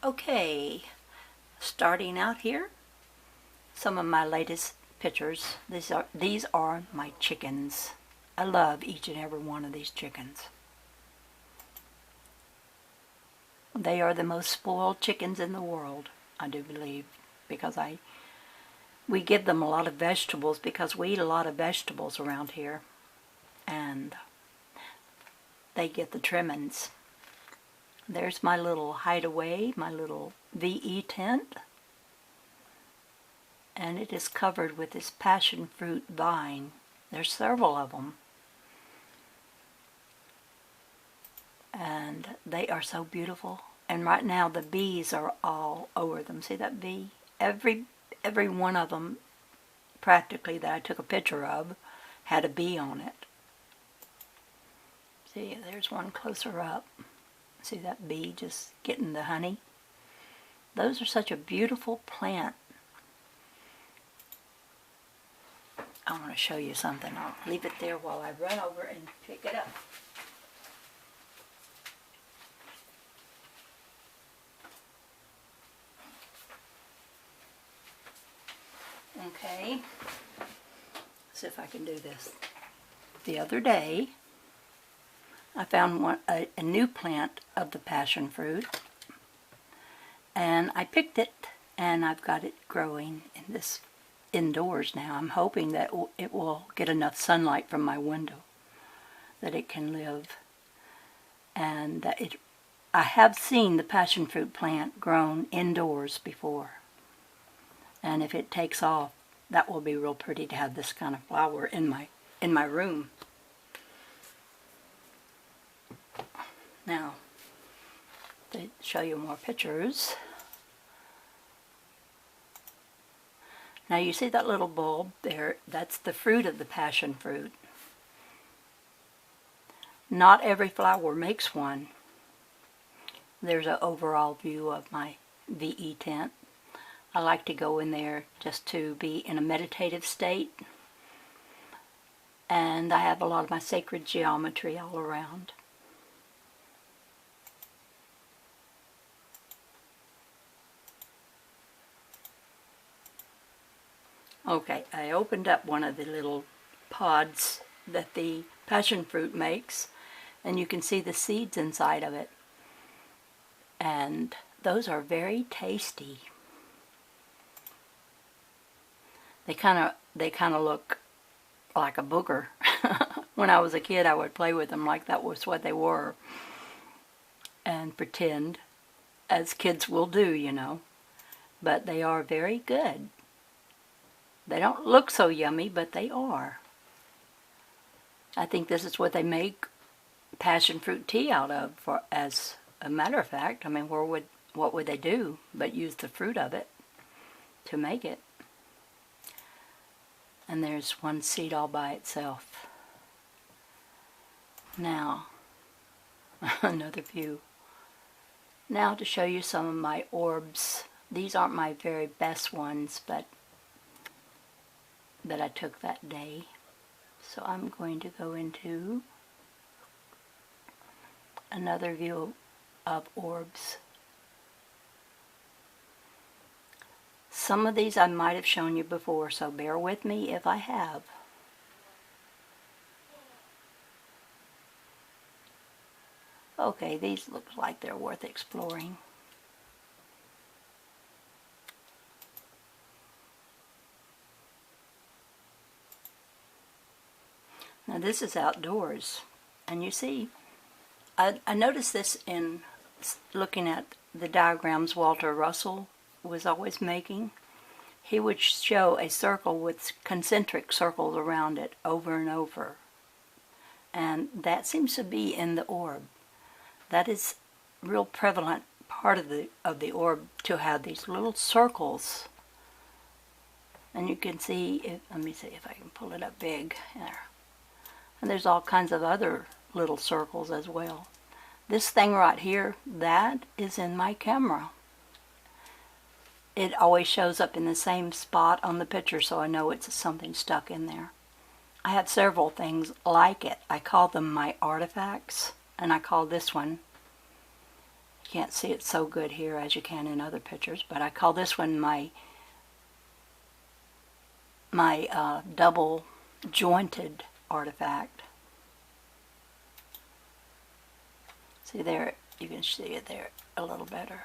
Okay, starting out here, some of my latest pictures. These are my chickens. I love each and every one of these chickens. They are the most spoiled chickens in the world, I do believe, because we give them a lot of vegetables because we eat a lot of vegetables around here, and they get the trimmings. There's my little hideaway, my little VE tent, and it is covered with this passion fruit vine. There's several of them, and they are so beautiful. And right now the bees are all over them. See that bee? Every one of them practically that I took a picture of had a bee on it. See, there's one closer up. See that bee just getting the honey? Those are such a beautiful plant. I want to show you something. I'll leave it there while I run over and pick it up. Okay, see if I can do this. The other day, I found a new plant of the passion fruit, and I picked it, and I've got it growing in this indoors now. I'm hoping that it will get enough sunlight from my window that it can live, and that I have seen the passion fruit plant grown indoors before, and if it takes off, that will be real pretty to have this kind of flower in my room. Now, to show you more pictures. Now you see that little bulb there? That's the fruit of the passion fruit. Not every flower makes one. There's an overall view of my VE tent. I like to go in there just to be in a meditative state. And I have a lot of my sacred geometry all around. Okay, I opened up one of the little pods that the passion fruit makes, and you can see the seeds inside of it. And those are very tasty. They kind of look like a booger. When I was a kid, I would play with them like that was what they were, and pretend, as kids will do, you know. But they are very good. They don't look so yummy, but they are. I think this is what they make passion fruit tea out of, as a matter of fact. I mean, what would they do but use the fruit of it to make it? And there's one seed all by itself. Now, another view. Now to show you some of my orbs. These aren't my very best ones, but that I took that day. So I'm going to go into another view of orbs. Some of these I might have shown you before, so bear with me if I have. Okay, these look like they're worth exploring. Now this is outdoors, and you see, I noticed this in looking at the diagrams Walter Russell was always making. He would show a circle with concentric circles around it over and over, and that seems to be in the orb. That is real prevalent part of the orb, to have these little circles. And you can see, let me see if I can pull it up big there. And there's all kinds of other little circles as well. This thing right here, that is in my camera. It always shows up in the same spot on the picture, so I know it's something stuck in there. I have several things like it. I call them my artifacts, and I call this one can't see it so good here as you can in other pictures, but I call this one my double jointed artifact. See there, you can see it there a little better.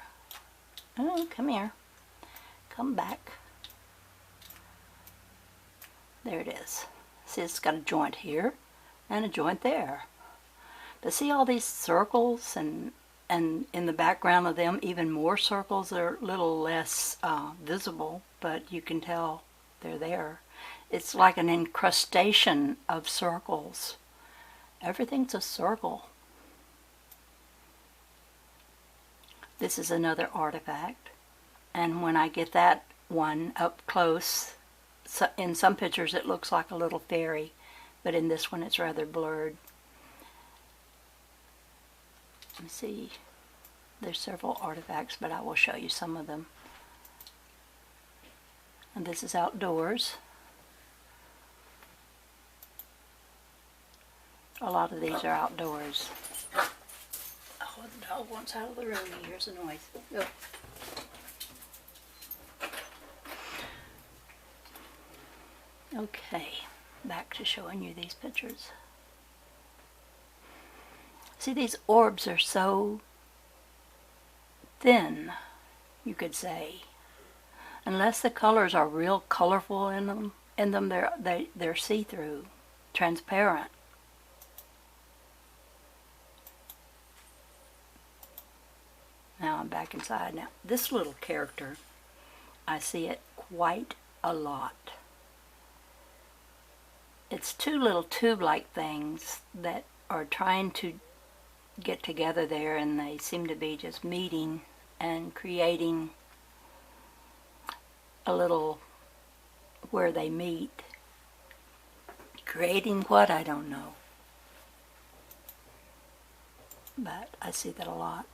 Oh, come here. Come back. There it is. See, it's got a joint here and a joint there. But see all these circles, and in the background of them even more circles. They're a little less visible, but you can tell they're there. It's like an incrustation of circles. Everything's a circle. This is another artifact, and when I get that one up close, in some pictures it looks like a little fairy, but in this one it's rather blurred. Let me see. There's several artifacts, but I will show you some of them. And this is outdoors. A lot of these are outdoors. Oh, the dog wants out of the room. He hears a noise. Go. Okay, back to showing you these pictures. See, these orbs are so thin, you could say. Unless the colors are real colorful in them, they're see-through, transparent. Now I'm back inside. Now, this little character, I see it quite a lot. It's two little tube-like things that are trying to get together there, and they seem to be just meeting and creating a little where they meet. Creating what? I don't know. But I see that a lot.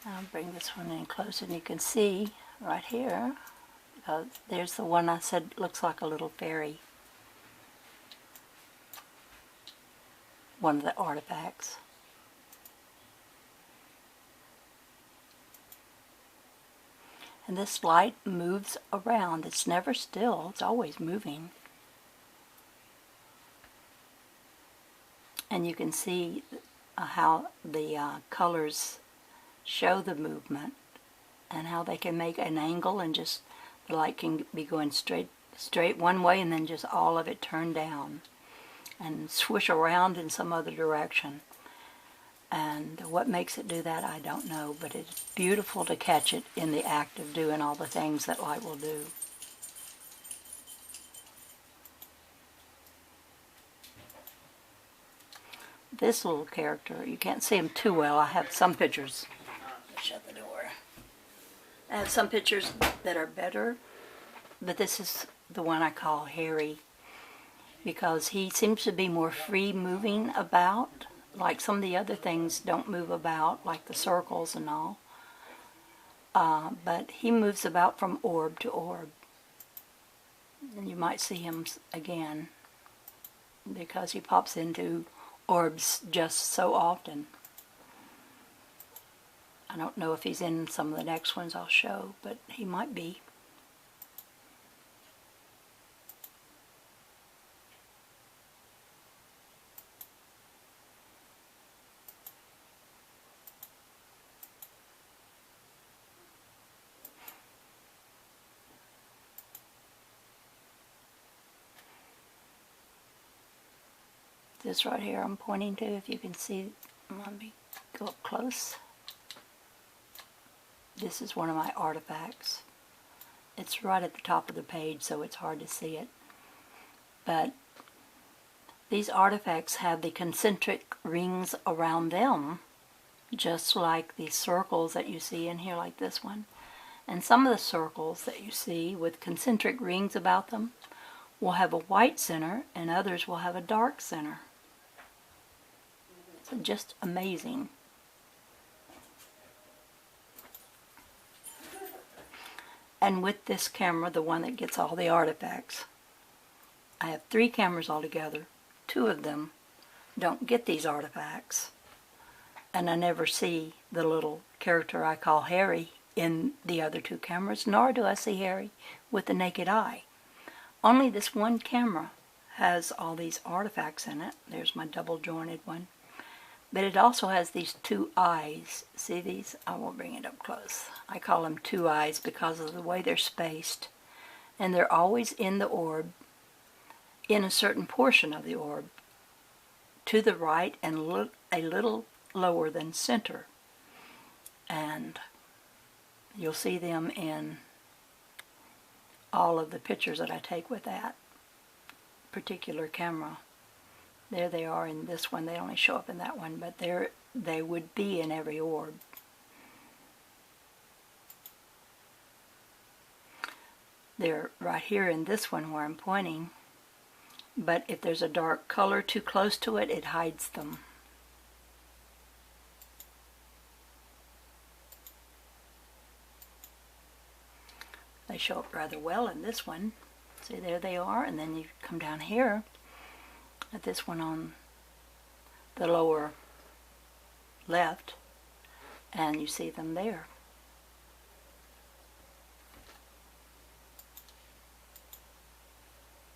I'll bring this one in closer, and you can see right here, there's the one I said looks like a little fairy. One of the artifacts. And this light moves around. It's never still. It's always moving. And you can see how the colors show the movement, and how they can make an angle, and just the light can be going straight one way, and then just all of it turn down and swish around in some other direction. And what makes it do that, I don't know, but it's beautiful to catch it in the act of doing all the things that light will do. This little character, you can't see him too well. I have some pictures. Shut the door. I have some pictures that are better, but this is the one I call Harry, because he seems to be more free moving about, like some of the other things don't move about, like the circles and all. But he moves about from orb to orb. And you might see him again, because he pops into orbs just so often. I don't know if he's in some of the next ones I'll show, but he might be. This right here I'm pointing to, if you can see, let me go up close. This is one of my artifacts. It's right at the top of the page, so it's hard to see it. But these artifacts have the concentric rings around them, just like the circles that you see in here, like this one. And some of the circles that you see with concentric rings about them will have a white center, and others will have a dark center. So just amazing. And with this camera, the one that gets all the artifacts, I have 3 cameras altogether. 2 of them don't get these artifacts, and I never see the little character I call Harry in the other 2 cameras, nor do I see Harry with the naked eye. Only this one camera has all these artifacts in it. There's my double jointed one. But it also has these 2 eyes. See these? I will bring it up close. I call them 2 eyes because of the way they're spaced. And they're always in the orb, in a certain portion of the orb, to the right and a little lower than center. And you'll see them in all of the pictures that I take with that particular camera. There they are in this one. They only show up in that one, but they would be in every orb. They're right here in this one where I'm pointing, but if there's a dark color too close to it, it hides them. They show up rather well in this one. See, there they are, and then you come down here at this one on the lower left, and you see them there.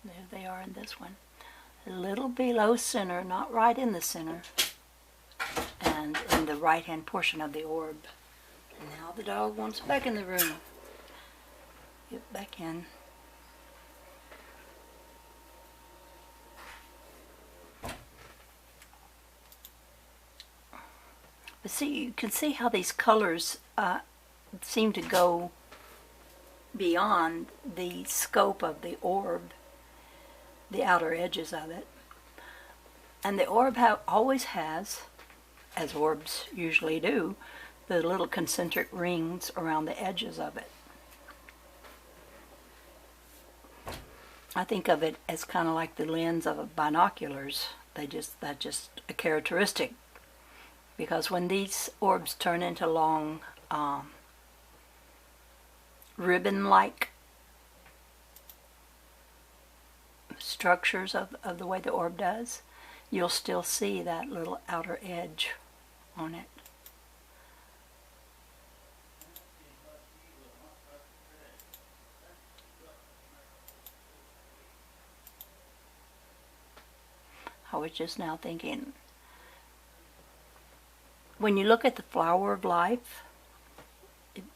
There they are in this one. A little below center, not right in the center, and in the right-hand portion of the orb. And now the dog wants back in the room. Get back in. But see, you can see how these colors seem to go beyond the scope of the orb, the outer edges of it. And the orb always has, as orbs usually do, the little concentric rings around the edges of it. I think of it as kind of like the lens of binoculars. That's just a characteristic. Because when these orbs turn into long ribbon-like structures of the way the orb does, you'll still see that little outer edge on it. I was just now thinking, when you look at the flower of life,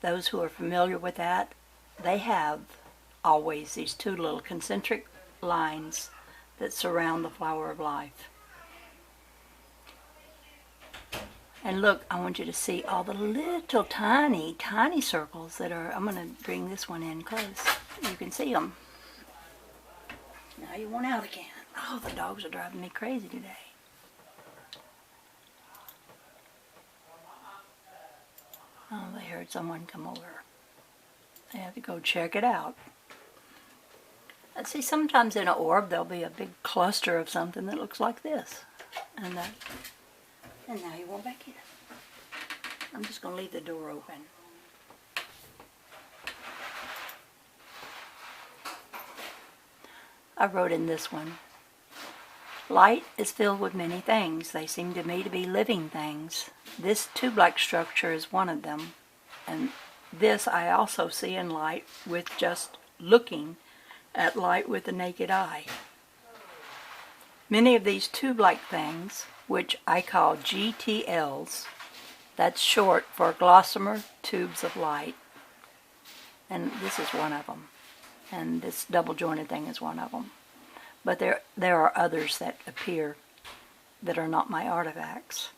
those who are familiar with that, they have always these 2 little concentric lines that surround the flower of life. And look, I want you to see all the little tiny, tiny circles that are, I'm going to bring this one in close. You can see them. Now you want out again. Oh, the dogs are driving me crazy today. Oh, they heard someone come over. They have to go check it out. And see, sometimes in an orb there'll be a big cluster of something that looks like this. And now you want back in. I'm just going to leave the door open. I wrote in this one, light is filled with many things. They seem to me to be living things. This tube-like structure is one of them. And this I also see in light with just looking at light with the naked eye. Many of these tube-like things, which I call GTLs, that's short for Gossamer Tubes of Light. And this is one of them. And this double-jointed thing is one of them. But there are others that appear that are not my artifacts.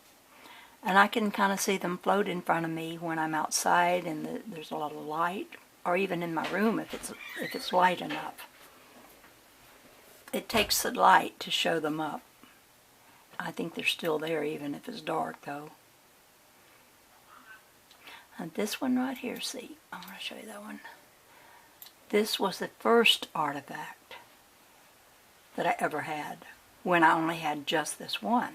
And I can kind of see them float in front of me when I'm outside and there's a lot of light, or even in my room if it's light enough. It takes the light to show them up. I think they're still there even if it's dark, though. And this one right here, see, I'm going to show you that one. This was the first artifact that I ever had, when I only had just this one.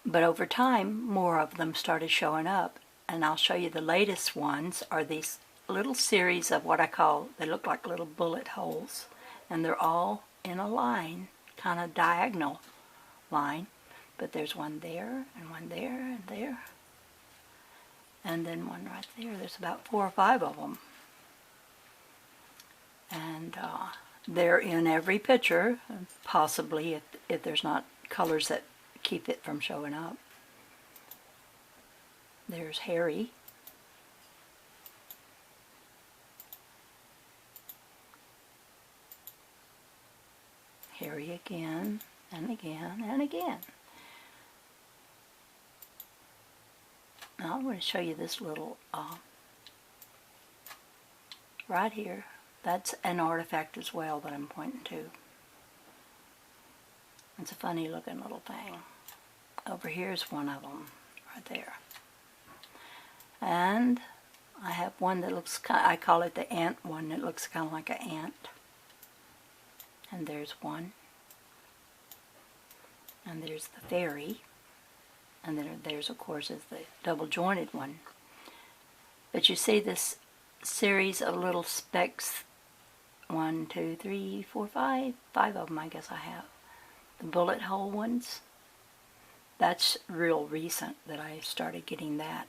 But over time, more of them started showing up, and I'll show you the latest ones are these little series of what I call, they look like little bullet holes, and they're all in a line, kind of diagonal line, but there's one there, and one there, and there, and then one right there. There's about 4 or 5 of them. And they're in every picture, possibly if there's not colors that keep it from showing up. There's Harry. Harry again, and again, and again. Now I'm going to show you this little, right here. That's an artifact as well that I'm pointing to. It's a funny looking little thing. Over here is one of them, right there. And I have one that looks, I call it the ant one, that looks kind of like an ant. And there's one. And there's the fairy. And then there's, of course, is the double jointed one. But you see this series of little specks, 1, 2, 3, 4, 5 of them I guess I have. The bullet hole ones, that's real recent that I started getting that.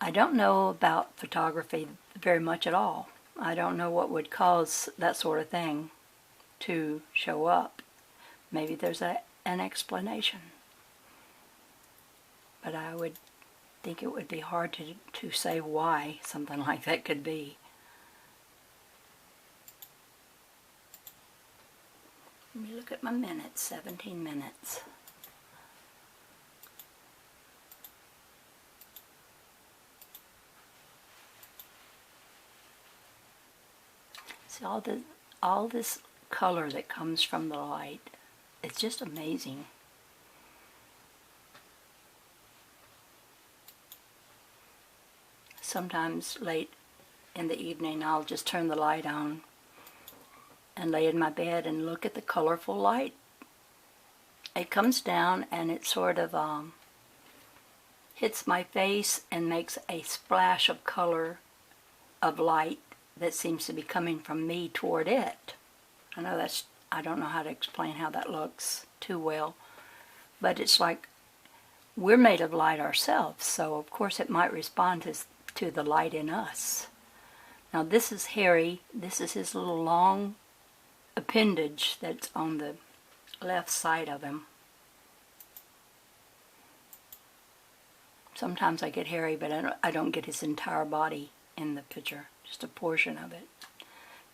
I don't know about photography very much at all. I don't know what would cause that sort of thing to show up. Maybe there's an explanation. But I would think it would be hard to say why something like that could be. Let me look at my minutes, 17 minutes. See all this color that comes from the light. It's just amazing. Sometimes late in the evening I'll just turn the light on and lay in my bed and look at the colorful light. It comes down and it sort of hits my face and makes a splash of color of light that seems to be coming from me toward it. I don't know how to explain how that looks too well, but it's like we're made of light ourselves, so of course it might respond to the light in us. Now this is Harry. This is his little long appendage that's on the left side of him. Sometimes I get Harry, but I don't get his entire body in the picture, just a portion of it.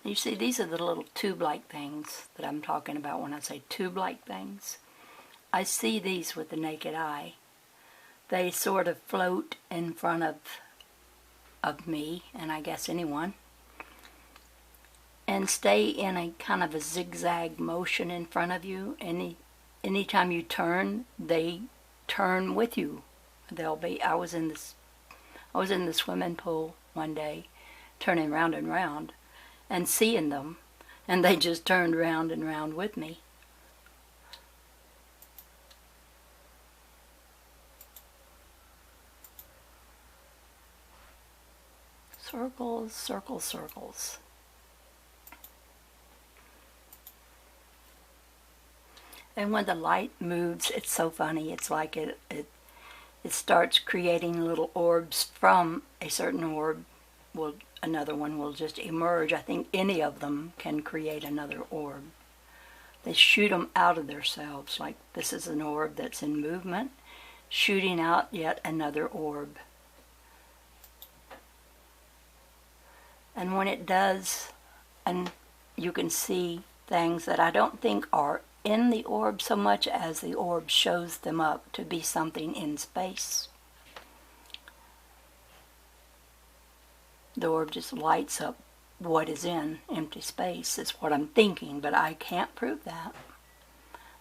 You see, these are the little tube-like things that I'm talking about when I say tube-like things. I see these with the naked eye. They sort of float in front of me, and I guess anyone, and stay in a kind of a zigzag motion in front of you. Anytime you turn, they turn with you. I was in the swimming pool one day, turning round and round, and seeing them, and they just turned round and round with me. Circles, circles, circles. And when the light moves, it's so funny. It's like it starts creating little orbs from a certain orb. Another one will just emerge. I think any of them can create another orb. They shoot them out of themselves, like this is an orb that's in movement, shooting out yet another orb. And when it does, and you can see things that I don't think are in the orb so much as the orb shows them up to be something in space. The orb just lights up what is in empty space, is what I'm thinking, but I can't prove that.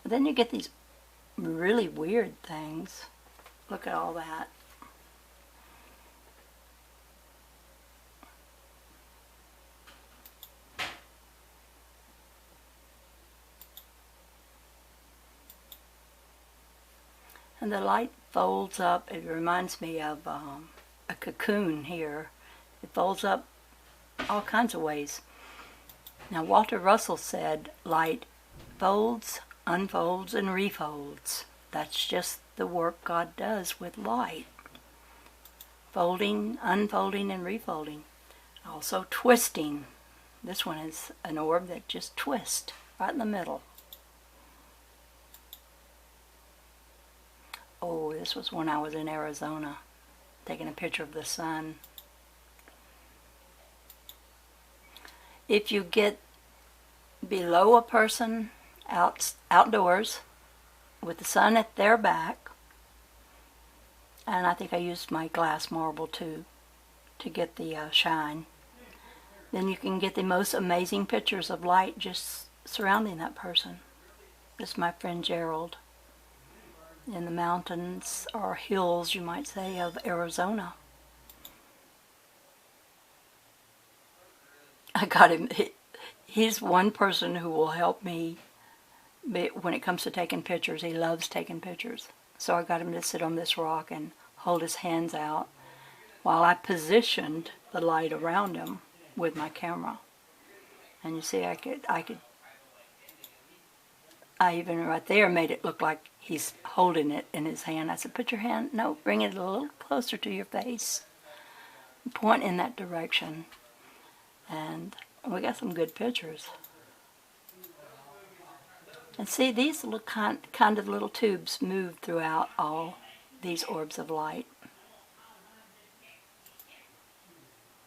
But then you get these really weird things. Look at all that. when the light folds up, it reminds me of a cocoon here. It folds up all kinds of ways. Now, Walter Russell said light folds, unfolds, and refolds. That's just the work God does with light. Folding, unfolding, and refolding. Also twisting. This one is an orb that just twists right in the middle. Oh, this was when I was in Arizona, taking a picture of the sun. If you get below a person outdoors with the sun at their back, and I think I used my glass marble too to get the shine, then you can get the most amazing pictures of light just surrounding that person. This is my friend Gerald in the mountains, or hills you might say, of Arizona. I got him. He's one person who will help me when it comes to taking pictures. He loves taking pictures. So I got him to sit on this rock and hold his hands out while I positioned the light around him with my camera. And you see, I even right there made it look like he's holding it in his hand. I said, put your hand, no, bring it a little closer to your face. Point in that direction. And we got some good pictures. And see, these little kind of little tubes move throughout all these orbs of light.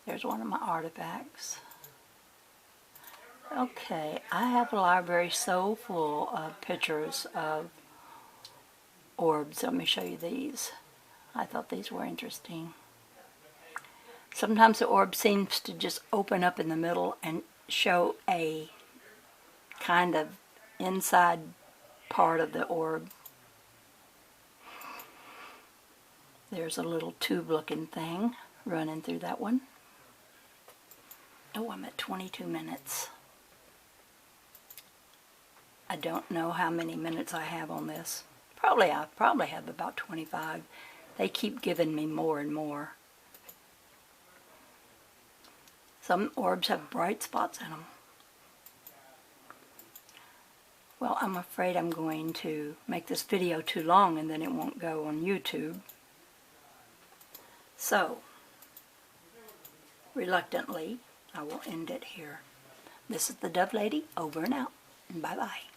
There's one of my artifacts. Okay, I have a library so full of pictures of orbs. Let me show you these. I thought these were interesting. Sometimes the orb seems to just open up in the middle and show a kind of inside part of the orb. There's a little tube-looking thing running through that one. Oh, I'm at 22 minutes. I don't know how many minutes I have on this. I probably have about 25. They keep giving me more and more. Some orbs have bright spots in them. Well, I'm afraid I'm going to make this video too long and then it won't go on YouTube. So, reluctantly, I will end it here. This is the Dove Lady, over and out, and bye-bye.